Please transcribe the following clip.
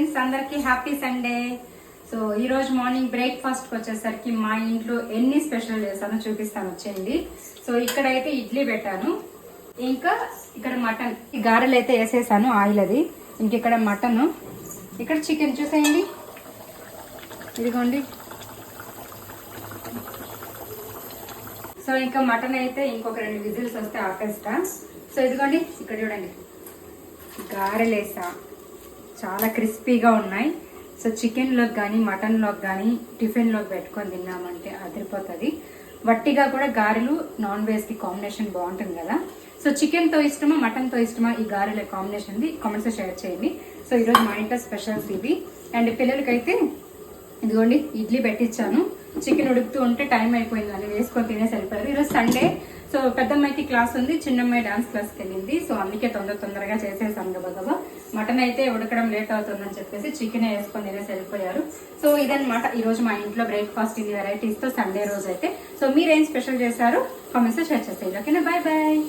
Friends, అందరికి happy Sunday. So ఈ రోజు మార్నింగ్ బ్రేక్ఫాస్ట్ కి వచ్చేసరికి మా ఇంట్లో ఎన్ని స్పెషల్ చేశానో చూపిస్తాను, వచ్చేయండి. సో ఇక్కడైతే ఇడ్లీ పెట్టాను, ఇంకా ఇక్కడ మటన్, ఈ గారెలు అయితే వేసేసాను ఆయిల్ అది, ఇంక ఇక్కడ మటన్, ఇక్కడ చికెన్ చూసేయండి, ఇదిగోండి. సో ఇంకా మటన్ అయితే ఇంకొక 2 విజిల్స్ వస్తే ఆపేస్తా. సో ఇదిగోండి, ఇక్కడ చూడండి గారెలు వేసా, చాలా క్రిస్పీగా ఉన్నాయి. సో చికెన్లోకి కానీ మటన్లోకి కానీ టిఫిన్లోకి పెట్టుకొని తిన్నామంటే అదిరిపోతుంది. వట్టిగా కూడా గారెలు నాన్ వెజ్కి కాంబినేషన్ బాగుంటుంది కదా. సో చికెన్తో ఇష్టమా మటన్తో ఇష్టమా ఈ గారెల కాంబినేషన్ది కామెంట్స్లో షేర్ చేయండి. సో ఈరోజు మా ఇంట్లో స్పెషల్స్ ఇవి. అండ్ పిల్లలకైతే ఇదిగోండి ఇడ్లీ పెట్టించాను, చికెన్ ఉడుకుతూ ఉంటే టైం అయిపోయింది అని వేసుకొని తినేసి వెళ్ళిపోయారు. ఈరోజు సండే, సో పెద్దమ్మాయికి క్లాస్ ఉంది, చిన్నమ్మాయి డాన్స్ క్లాస్కి వెళ్ళింది. సో అందుకే తొందరగా చేసేసాను గబగబా. మటన్ అయితే ఉడకడం లేట్ అవుతుందని చెప్పేసి చికెన్ వేసుకొని తినేసి వెళ్ళిపోయారు. సో ఇదన్నమాట ఈరోజు మా ఇంట్లో బ్రేక్ఫాస్ట్, ఇది వెరైటీస్తో సండే రోజు అయితే. సో మీరేం స్పెషల్ చేశారు కామెంట్స్లో షేర్ చేసేయండి. ఓకేనా, బాయ్ బాయ్.